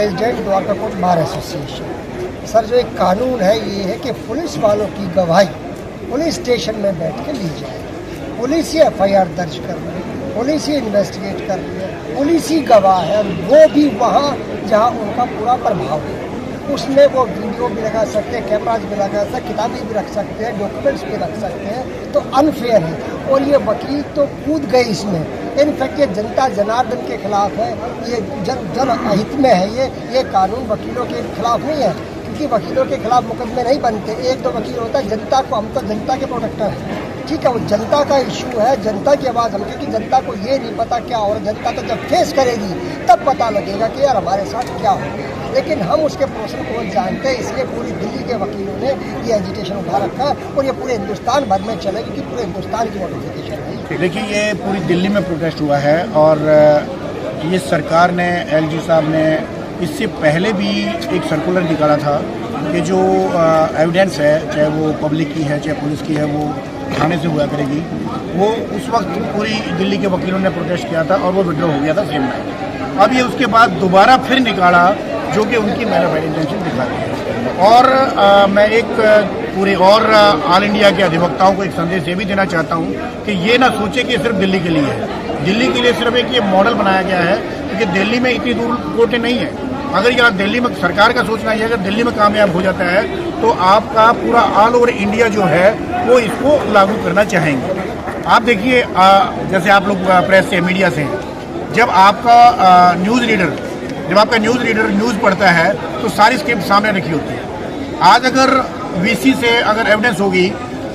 President Dwarka court bar association. Sir, जो एक कानून है ये है कि पुलिस वालों की गवाही पुलिस स्टेशन में बैठ के ली जाए। पुलिस ही एफआईआर दर्ज कर रही है, पुलिस ही इन्वेस्टिगेट कर रही है, पुलिस ही गवाह है, और वो भी वहाँ जहाँ उनका पूरा प्रभाव है। उसमें वो वीडियो भी लगा सकते हैं, कैमराज भी लगा सकते हैं, किताबें भी रख सकते हैं, डॉक्यूमेंट्स भी रख सकते हैं। तो अनफेयर है और ये वकील तो कूद गए इसमें। इनफैक्ट ये जनता जनार्दन के खिलाफ है, ये जनहित में है। ये कानून वकीलों के खिलाफ नहीं है, क्योंकि वकीलों के खिलाफ मुकदमे नहीं बनते। एक दो वकील होता है, जनता को, हम तो जनता के प्रोटेक्टर हैं, ठीक है। वो जनता का इशू है, जनता की आवाज़ हम, क्योंकि जनता को ये नहीं पता क्या हो रहा है। जनता तो जब फेस करेगी तब पता लगेगा कि यार हमारे साथ क्या हो। लेकिन हम उसके प्रोसेस को जानते हैं, इसलिए पूरी दिल्ली के वकीलों ने ये एजिटेशन उठा रखा है और ये पूरे हिंदुस्तान भर में चलेगी, क्योंकि पूरे हिंदुस्तान की नोटिफिकेशन है। देखिए, ये पूरी दिल्ली में प्रोटेस्ट हुआ है और ये सरकार ने, एलजी साहब ने इससे पहले भी एक सर्कुलर निकाला था कि जो एविडेंस है, चाहे वो पब्लिक की है चाहे पुलिस की है, वो थाने से हुआ करेगी। वो उस वक्त पूरी दिल्ली के वकीलों ने प्रोटेस्ट किया था और वो विड्रॉ हो गया था सेम नाइट। अब ये उसके बाद दोबारा फिर निकाला, जो कि उनकी मैनिफेस्टो इंटेंशन दिखा रही है। और मैं एक पूरे और ऑल इंडिया के अधिवक्ताओं को एक संदेश ये भी देना चाहता हूँ कि ये ना सोचे कि सिर्फ दिल्ली के लिए है। दिल्ली के लिए सिर्फ एक ये मॉडल बनाया गया है, क्योंकि दिल्ली में इतनी दूर कोर्टें नहीं है। अगर यहाँ दिल्ली में सरकार का सोचना है, अगर दिल्ली में कामयाब हो जाता है तो आपका पूरा ऑल ओवर इंडिया जो है वो इसको लागू करना चाहेंगे। आप देखिए, जैसे आप लोग प्रेस से, मीडिया से, जब आपका न्यूज़ रीडर न्यूज़ पढ़ता है तो सारी स्क्रिप्ट सामने रखी होती है। आज अगर वीसी से अगर एविडेंस होगी,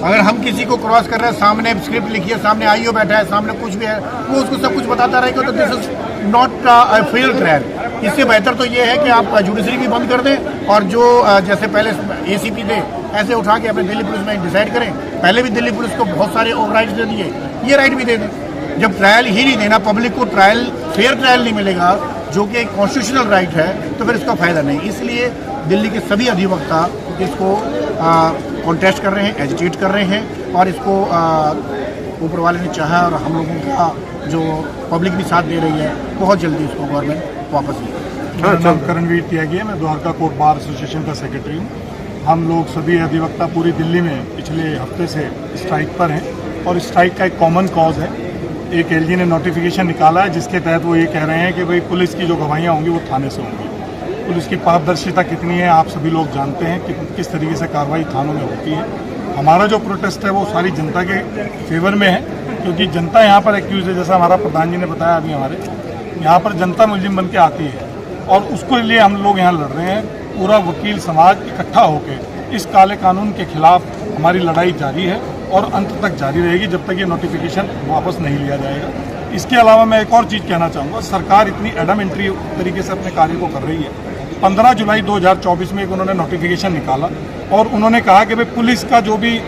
अगर हम किसी को क्रॉस कर रहे हैं, सामने स्क्रिप्ट लिखी है, सामने आईओ बैठा है, सामने कुछ भी है, वो उसको सब कुछ बताता रहेगा, तो this is not a fair trial. इससे बेहतर तो ये है कि आप जुडिशरी भी बंद कर दें और जो जैसे पहले एसीपी थे ऐसे उठा के अपने दिल्ली पुलिस में डिसाइड करें। पहले भी दिल्ली पुलिस को बहुत सारे ओवर राइट्स दे दिए, ये राइट भी दे दें। जब ट्रायल ही नहीं देना, पब्लिक को ट्रायल, फेयर ट्रायल नहीं मिलेगा, जो कि एक कॉन्स्टिट्यूशनल राइट है, तो फिर इसका फायदा नहीं। इसलिए दिल्ली के सभी अधिवक्ता इसको कॉन्टेस्ट कर रहे हैं, एजिटेट कर रहे हैं, और इसको ऊपर वाले ने चाहा और हम लोगों का जो पब्लिक भी साथ दे रही है, बहुत जल्दी इसको गवर्नमेंट वापस ले। मेरा नाम करणवीर त्यागी है, मैं द्वारका कोट बार एसोसिएशन का सेक्रेटरी हूँ। हम लोग सभी अधिवक्ता पूरी दिल्ली में पिछले हफ्ते से स्ट्राइक पर हैं और स्ट्राइक का एक कॉमन कॉज है। एक एलजी ने नोटिफिकेशन निकाला है जिसके तहत वो ये कह रहे हैं कि भाई पुलिस की जो गवाहियाँ होंगी वो थाने से होंगी। पुलिस की पारदर्शिता कितनी है आप सभी लोग जानते हैं कि किस तरीके से कार्रवाई थानों में होती है। हमारा जो प्रोटेस्ट है वो सारी जनता के फेवर में है, क्योंकि जनता यहाँ पर एक्यूज है। जैसा हमारा प्रधान जी ने बताया, अभी हमारे यहाँ पर जनता मुलजिम बन के आती है और उसके लिए हम लोग यहाँ लड़ रहे हैं। पूरा वकील समाज इकट्ठा होकर इस काले कानून के खिलाफ हमारी लड़ाई जारी है और अंत तक जारी रहेगी जब तक ये नोटिफिकेशन वापस नहीं लिया जाएगा। इसके अलावा मैं एक और चीज़ कहना चाहूँगा, सरकार इतनी एडमेंट्री तरीके से अपने कार्य को कर रही है। 15 जुलाई 2024 में एक उन्होंने नोटिफिकेशन निकाला और उन्होंने कहा कि भाई पुलिस का जो भी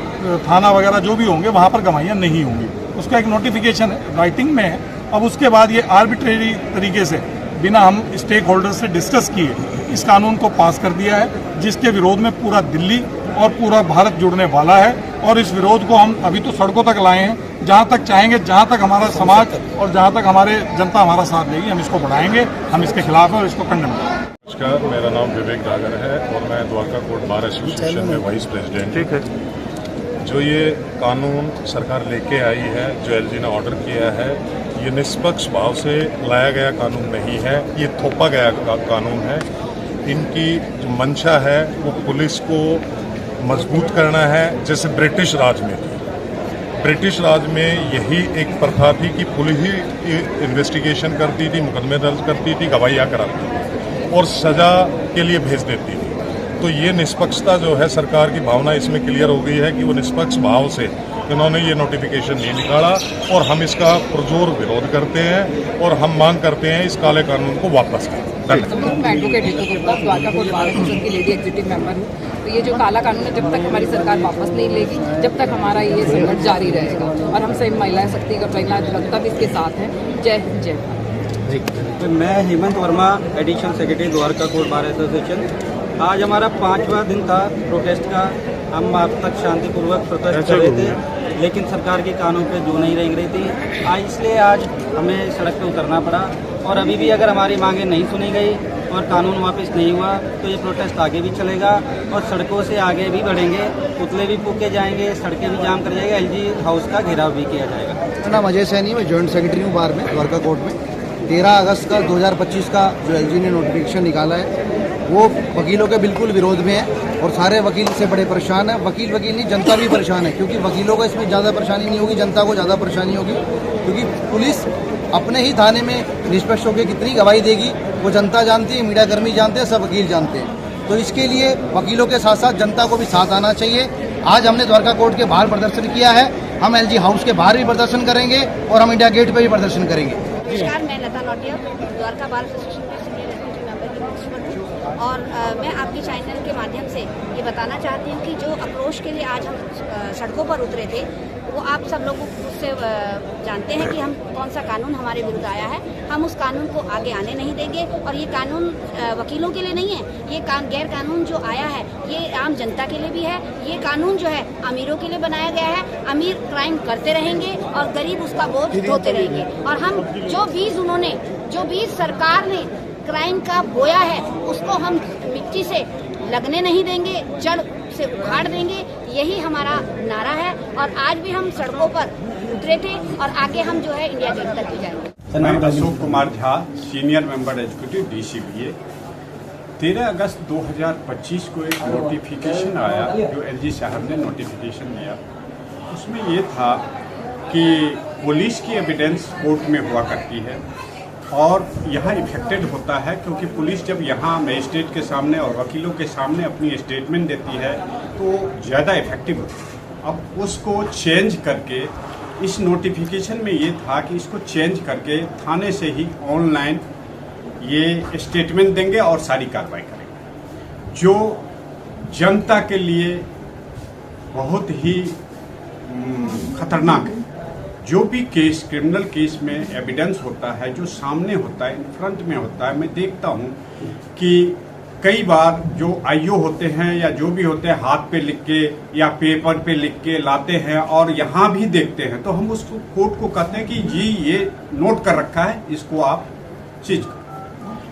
थाना वगैरह जो भी होंगे वहाँ पर गवाहियाँ नहीं होंगी। उसका एक नोटिफिकेशन है, राइटिंग में है। अब उसके बाद ये आर्बिट्रेरी तरीके से बिना हम स्टेक होल्डर से डिस्कस किए इस कानून को पास कर दिया है, जिसके विरोध में पूरा दिल्ली और पूरा भारत जुड़ने वाला है। और इस विरोध को हम अभी तो सड़कों तक लाए हैं, जहां तक चाहेंगे, जहां तक हमारा समाज और जहां तक हमारे जनता हमारा साथ देगी, हम इसको बढ़ाएंगे। हम इसके खिलाफ हैं और इसको कंडेम करेंगे। नमस्कार, मेरा नाम विवेक डागर है और मैं द्वारका कोट बार एसोसिएशन में वाइस प्रेसिडेंट। ठीक है। जो ये कानून सरकार लेके आई है, जो एलजी ने ऑर्डर किया है, ये निष्पक्ष भाव से लाया गया कानून नहीं है, ये थोपा गया कानून है। इनकी जो मंशा है वो पुलिस को मजबूत करना है, जैसे ब्रिटिश राज में थी। ब्रिटिश राज में यही एक प्रथा थी कि पुलिस ही इन्वेस्टिगेशन करती थी, मुकदमे दर्ज करती थी, गवाहियाँ कराती थी और सजा के लिए भेज देती थी। तो ये निष्पक्षता जो है, सरकार की भावना इसमें क्लियर हो गई है कि वो निष्पक्ष भाव से इन्होंने ये नोटिफिकेशन नहीं निकाला और हम इसका पुरजोर विरोध करते हैं और हम मांग करते हैं इस काले कानून को वापस करें। मैं advocate Ritu Gupta, Dwarka court bar association की लेडी एग्जीक्यूटिव मेंबर हूँ। तो ये जो काला कानून है, जब तक हमारी सरकार वापस नहीं लेगी, जब तक हमारा ये संघर्ष जारी रहेगा और हम सभी महिला शक्ति का महिला अधिवक्ता भी इसके साथ हैं। जय हिंद, जय भारत। तो मैं Hemant Verma, additional secretary Dwarka court bar association. आज हमारा 5वां दिन था प्रोटेस्ट का। हम अब तक शांतिपूर्वक प्रोटेस्ट कर रहे थे, लेकिन सरकार के कानों पे जो नहीं रह रही थी। इसलिए आज हमें सड़क पे उतरना पड़ा और अभी भी अगर हमारी मांगें नहीं सुनी गई और कानून वापस नहीं हुआ तो ये प्रोटेस्ट आगे भी चलेगा और सड़कों से आगे भी बढ़ेंगे, पुतले भी फूके जाएंगे, सड़कें भी जाम कर जाएगा, एलजी हाउस का घेराव भी किया जाएगा। मेरा नाम अजय सैनी, मैं जॉइंट सेक्रेटरी हूँ बार में द्वारका कोर्ट में। 13 अगस्त का 2025 का जो एलजी ने नोटिफिकेशन निकाला है वो वकीलों के बिल्कुल विरोध में है और सारे वकील से बड़े परेशान है। वकील नहीं, जनता भी परेशान है, क्योंकि वकीलों को इसमें ज़्यादा परेशानी नहीं होगी, जनता को ज़्यादा परेशानी होगी, क्योंकि पुलिस अपने ही थाने में निष्पक्ष होकर कितनी गवाही देगी वो जनता जानती है, मीडिया कर्मी जानते हैं, सब वकील जानते हैं। तो इसके लिए वकीलों के साथ साथ जनता को भी साथ आना चाहिए। आज हमने द्वारका कोर्ट के बाहर प्रदर्शन किया है, हम एलजी हाउस के बाहर भी प्रदर्शन करेंगे और हम इंडिया गेट पर भी प्रदर्शन करेंगे। नमस्कार, मैं लता नौटिया, द्वारका बार एसोसिएशन में सीनियर एग्जीक्यूटिव मेंबर की पोस्ट पर हूँ और मैं आपके चैनल के माध्यम से ये बताना चाहती हूँ कि जो अप्रोच के लिए आज हम सड़कों पर उतरे थे वो आप सब लोग उससे जानते हैं कि हम कौन सा कानून हमारे विरुद्ध आया है। हम उस कानून को आगे आने नहीं देंगे और ये कानून वकीलों के लिए नहीं है, ये गैर कानून जो आया है ये आम जनता के लिए भी है। ये कानून जो है अमीरों के लिए बनाया गया है, अमीर क्राइम करते रहेंगे और गरीब उसका बोझ ढोते रहेंगे। और हम जो बीज सरकार ने क्राइम का बोया है उसको हम मिट्टी से लगने नहीं देंगे, जड़ से उखाड़ देंगे, यही हमारा नारा है। और आज भी हम सड़कों पर उतरे थे और आगे हम जो है इंडिया गेट तक भी जाएंगे। मैं Ashok Kumar Jha, senior member executive DCBA. 13 अगस्त 2025 को एक नोटिफिकेशन आया जो एलजी साहब ने नोटिफिकेशन दिया। उसमें ये था कि पुलिस की एविडेंस कोर्ट में हुआ करती है और यहाँ इफेक्टेड होता है, क्योंकि पुलिस जब यहाँ मजिस्ट्रेट के सामने और वकीलों के सामने अपनी स्टेटमेंट देती है तो ज़्यादा इफेक्टिव होती है। अब उसको चेंज करके इस नोटिफिकेशन में ये था कि इसको चेंज करके थाने से ही ऑनलाइन ये स्टेटमेंट देंगे और सारी कार्रवाई करेंगे, जो जनता के लिए बहुत ही खतरनाक है। जो भी केस, क्रिमिनल केस में एविडेंस होता है, जो सामने होता है, इन फ्रंट में होता है, मैं देखता हूँ कि कई बार जो आईओ होते हैं या जो भी होते हैं हाथ पे लिख के या पेपर पे लिख के लाते हैं और यहाँ भी देखते हैं, तो हम उसको कोर्ट को कहते हैं कि जी ये नोट कर रखा है, इसको आप चीज।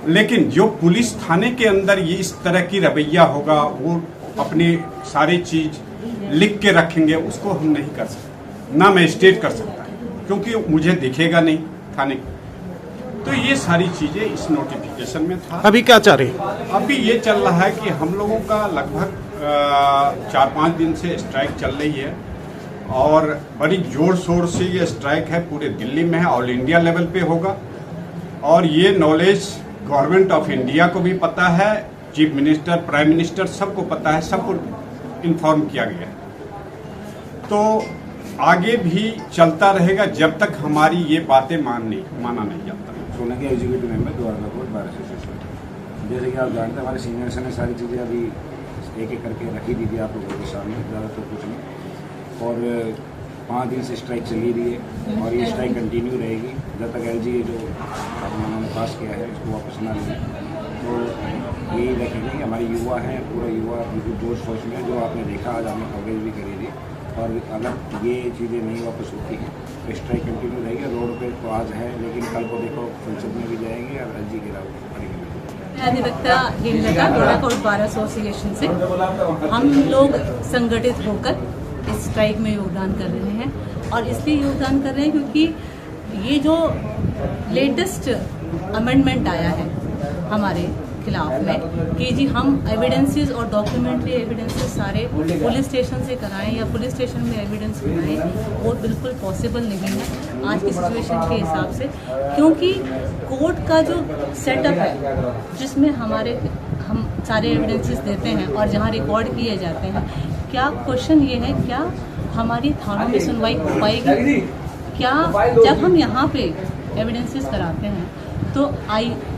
लेकिन जो पुलिस थाने के अंदर ये इस तरह की रवैया होगा, वो अपनी सारी चीज लिख के रखेंगे, उसको हम नहीं कर सकते, ना मजिस्ट्रेट कर सकता है, क्योंकि मुझे दिखेगा नहीं थाने। तो ये सारी चीजें इस नोटिफिकेशन में था। अभी क्या चाह रहे हैं? अभी ये चल रहा है कि हम लोगों का लगभग 4-5 दिन से स्ट्राइक चल रही है और बड़ी जोर शोर से ये स्ट्राइक है, पूरे दिल्ली में है, ऑल इंडिया लेवल पे होगा। और ये नॉलेज गवर्नमेंट ऑफ इंडिया को भी पता है, चीफ मिनिस्टर, प्राइम मिनिस्टर सबको पता है, सबको इन्फॉर्म किया गया है। तो आगे भी चलता रहेगा जब तक हमारी ये बातें माना नहीं जाता। सोना के executive member Dwarka court bar association. जैसे कि आप जानते हैं, हमारे सीनियर्स ने सारी चीज़ें अभी एक एक करके रखी दी थी आप लोगों के सामने, ज़्यादा तो कुछ नहीं। और 5 दिन से स्ट्राइक चली रही है और ये स्ट्राइक कंटिन्यू रहेगी जब तक एलजी जो उन्होंने पास किया है इसको वापस ना लें। तो यही देखेंगे कि हमारे युवा हैं, पूरा युवा बिल्कुल जोश शोश में, जो आपने देखा आज हमने कवरेज भी करी थी। और अगर ये चीज़ें नहीं वापस होती हैं तो स्ट्राइक कंटिन्यू रहेगी। रोड पे तो आज है, लेकिन कल को देखो संसद में भी जाएंगे और एलजी गिराव करेंगे। अधिवक्ता Hemlata, Dwarka court bar association से हम लोग संगठित होकर इस स्ट्राइक में योगदान कर रहे हैं। और इसलिए योगदान कर रहे हैं क्योंकि ये जो लेटेस्ट अमेंडमेंट आया है हमारे खिलाफ में कि जी हम एविडेंसेस और डॉक्यूमेंट्री एविडेंसेस सारे पुलिस स्टेशन से कराएं या पुलिस स्टेशन में एविडेंस बनाएं, वो बिल्कुल पॉसिबल नहीं है आज की सिचुएशन के हिसाब से। क्योंकि कोर्ट का जो सेटअप है जिसमें हम सारे एविडेंसेस देते हैं और जहाँ रिकॉर्ड किए जाते हैं, क्या क्वेश्चन ये है, क्या हमारी थानों में सुनवाई हो पाएगी? क्या जब हम यहाँ पे एविडेंसेस कराते हैं तो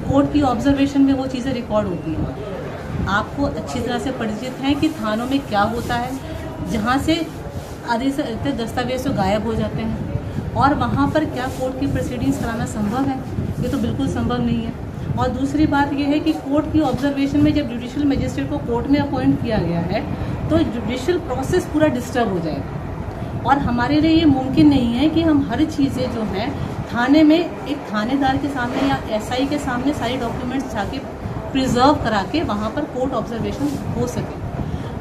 कोर्ट की ऑब्जर्वेशन में वो चीज़ें रिकॉर्ड होती हैं। आपको अच्छी तरह से परिचित हैं कि थानों में क्या होता है, जहाँ से आधे से अधिक दस्तावेज तो गायब हो जाते हैं और वहाँ पर क्या कोर्ट की प्रोसीडिंग्स कराना संभव है? ये तो बिल्कुल संभव नहीं है। और दूसरी बात यह है कि कोर्ट की ऑब्जर्वेशन में जब जुडिशियल मजिस्ट्रेट को कोर्ट में अपॉइंट किया गया है तो जुडिशियल प्रोसेस पूरा डिस्टर्ब हो जाएगा और हमारे लिए ये मुमकिन नहीं है कि हम हर चीज़ें जो हैं थाने में एक थानेदार के सामने या एसआई के सामने सारी डॉक्यूमेंट्स जाके प्रिजर्व करा के वहाँ पर कोर्ट ऑब्जर्वेशन हो सके।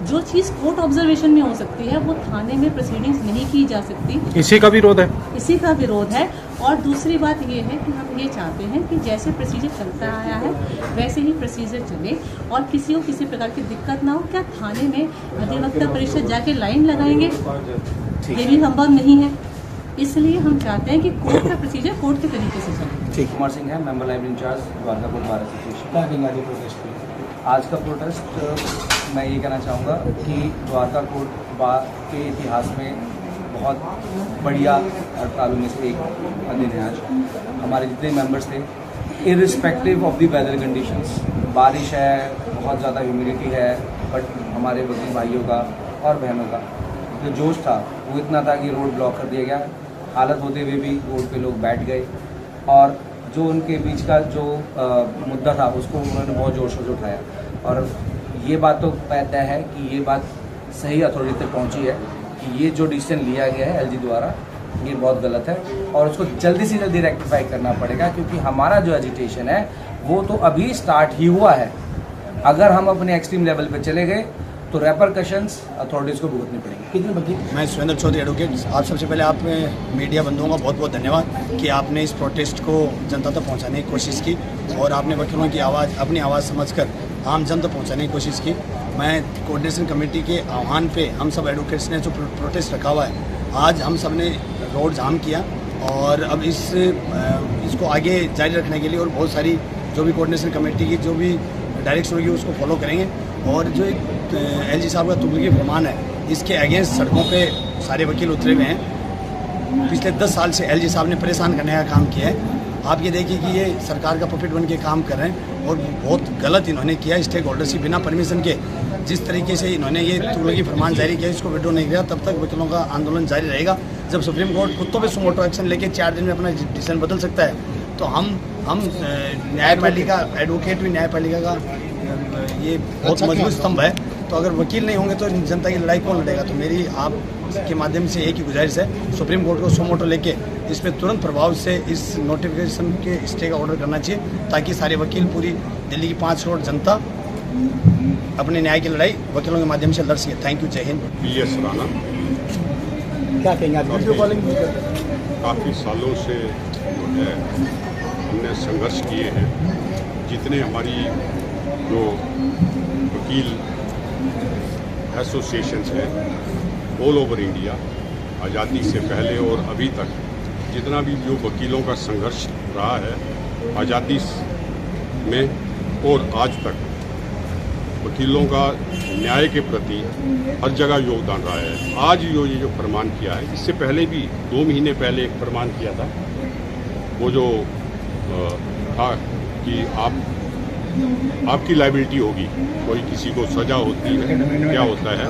जो चीज़ कोर्ट ऑब्जर्वेशन में हो सकती है वो थाने में प्रोसीडिंग्स नहीं की जा सकती। इसी का विरोध है। इसी का विरोध है। और दूसरी बात ये है कि हम ये चाहते हैं कि जैसे प्रोसीजर चलता आया है वैसे ही प्रोसीजर चले और किसी को किसी प्रकार की दिक्कत ना हो। क्या थाने में अधिवक्ता परिषद जाके लाइन लगाएंगे? ये भी संभव नहीं है। इसलिए हम चाहते हैं कि कोर्ट का प्रोसीजर कोर्ट के तरीके से चले। ठीक, कुमार सिंह है, member library incharge Dwarka court bar association. आज का प्रोटेस्ट मैं ये कहना चाहूँगा कि द्वारका कोर्ट बार के इतिहास में बहुत बढ़िया हड़तालों में से एक दिन है। आज हमारे जितने मेंबर्स थे, irrespective of the weather conditions, बारिश है, बहुत ज़्यादा ह्यूमिडिटी है, बट हमारे वकील भाइयों का और बहनों का जो जोश था वो इतना था कि रोड ब्लॉक कर दिया गया। हालत होते हुए भी रोड पे लोग बैठ गए और जो उनके बीच का जो मुद्दा था उसको उन्होंने बहुत जोर शोर से उठाया। और ये बात तो तय है कि ये बात सही अथॉरिटी तक पहुंची है कि ये जो डिसीजन लिया गया है एलजी द्वारा ये बहुत गलत है और उसको जल्दी से जल्दी रेक्टिफाई करना पड़ेगा, क्योंकि हमारा जो एजिटेशन है वो तो अभी स्टार्ट ही हुआ है। अगर हम अपने एक्सट्रीम लेवल पे चले गए तो रेपरकशंस अथॉरिटीज़ को भुगतनी पड़ेंगी। कितने वकील? मैं सुरेंद्र चौधरी एडवोकेट। आप सबसे पहले आप मीडिया बंधुओं का बहुत बहुत धन्यवाद कि आपने इस प्रोटेस्ट को जनता तक पहुंचाने की कोशिश की और आपने वकीलों की आवाज़ अपनी आवाज़ समझकर आम जन तक पहुंचाने की कोशिश की। मैं कोऑर्डिनेशन कमेटी के आह्वान पे हम सब एडवोकेट्स ने जो प्रोटेस्ट रखा हुआ है, आज हम सब ने रोड जाम किया और अब इसको आगे जारी रखने के लिए और बहुत सारी जो भी कोऑर्डिनेशन कमेटी की जो भी डायरेक्शन होगी उसको फॉलो करेंगे। और जो एक एलजी साहब का तुगलकी फरमान है, इसके अगेंस्ट सड़कों पे सारे वकील उतरे हुए हैं। पिछले 10 साल से एलजी साहब ने परेशान करने का काम किया है। आप ये देखिए कि ये सरकार का पपेट बन के काम कर रहे हैं और बहुत गलत इन्होंने किया। स्टेक होल्डर्स की बिना परमिशन के जिस तरीके से इन्होंने ये तुगलकी फरमान जारी किया, इसको विड्रॉ नहीं किया, तब तक वकीलों का आंदोलन जारी रहेगा। जब सुप्रीम कोर्ट खुद तो भी सुमोटो एक्शन लेके 4 दिन में अपना डिसीजन बदल सकता है, तो हम न्यायपालिका एडवोकेट भी न्यायपालिका का ये बहुत मजबूत स्तंभ है। तो अगर वकील नहीं होंगे तो जनता की लड़ाई कौन लड़ेगा? तो मेरी आप के माध्यम से एक ही गुजारिश है, सुप्रीम कोर्ट को सुमोटो लेके इस पर तुरंत प्रभाव से इस नोटिफिकेशन के स्टे का ऑर्डर करना चाहिए, ताकि सारे वकील पूरी दिल्ली की 5 करोड़ जनता अपने न्याय की लड़ाई वकीलों के माध्यम से लड़ सके। Thank you. जय हिंद। PS राणा। क्या कहेंगे आप? काफ़ी सालों से जो है हमने संघर्ष किए हैं। जितने हमारी जो वकील एसोसिएशंस हैं ऑल ओवर इंडिया, आज़ादी से पहले और अभी तक जितना भी जो वकीलों का संघर्ष रहा है आज़ादी में और आज तक, वकीलों का न्याय के प्रति हर जगह योगदान रहा है। आज ये जो फरमान किया है, इससे पहले भी 2 महीने पहले एक फरमान किया था, वो जो था कि आपकी लायबिलिटी होगी, कोई किसी को सजा होती है, क्या होता है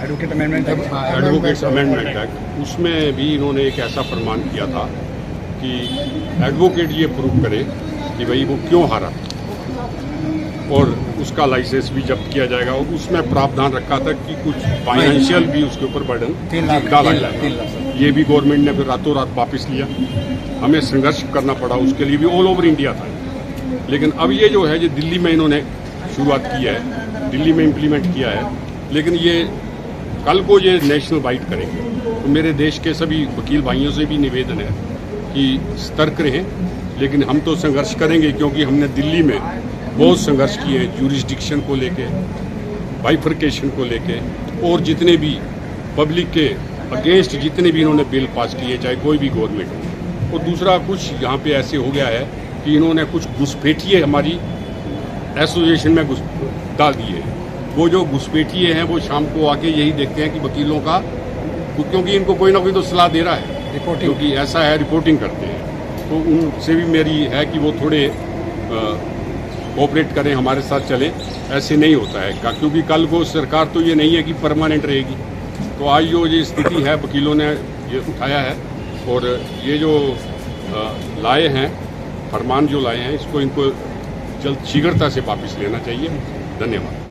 एडवोकेट अमेंडमेंट एक्ट, उसमें भी इन्होंने एक ऐसा फरमान किया था कि एडवोकेट ये प्रूव करे कि भाई वो क्यों हारा और उसका लाइसेंस भी जब्त किया जाएगा। और उसमें प्रावधान रखा था कि कुछ फाइनेंशियल भी उसके ऊपर बर्डन डाला जाएगा। ये भी गवर्नमेंट ने फिर रातों रात वापस लिया। हमें संघर्ष करना पड़ा, उसके लिए भी ऑल ओवर इंडिया था। लेकिन अब ये जो है, ये दिल्ली में इन्होंने शुरुआत की है, दिल्ली में इम्प्लीमेंट किया है, लेकिन ये कल को ये नेशनल वाइड करेंगे। तो मेरे देश के सभी वकील भाइयों से भी निवेदन है कि सतर्क रहें, लेकिन हम तो संघर्ष करेंगे, क्योंकि हमने दिल्ली में बहुत संघर्ष किए हैं ज्यूरिसडिक्शन को लेके, बाइफर्केशन को लेके, और जितने भी पब्लिक के अगेंस्ट जितने भी इन्होंने बिल पास किए, चाहे कोई भी गवर्नमेंट हो। और दूसरा कुछ यहाँ पे ऐसे हो गया है कि इन्होंने कुछ घुसपैठिए हमारी एसोसिएशन में डाल दिए हैं। वो जो घुसपैठिए हैं वो शाम को आके यही देखते हैं कि वकीलों का, क्योंकि इनको कोई ना कोई तो सलाह दे रहा है, रिपोर्टिंग की ऐसा है, रिपोर्टिंग करते हैं। तो उनसे भी मेरी है कि वो थोड़े कोऑपरेट करें, हमारे साथ चलें। ऐसे नहीं होता है, क्योंकि कल को सरकार तो ये नहीं है कि परमानेंट रहेगी। तो आज जो ये स्थिति है, वकीलों ने ये उठाया है और ये जो लाए हैं फरमान जो लाए हैं, इसको इनको जल्द शीघ्रता से वापस लेना चाहिए। धन्यवाद।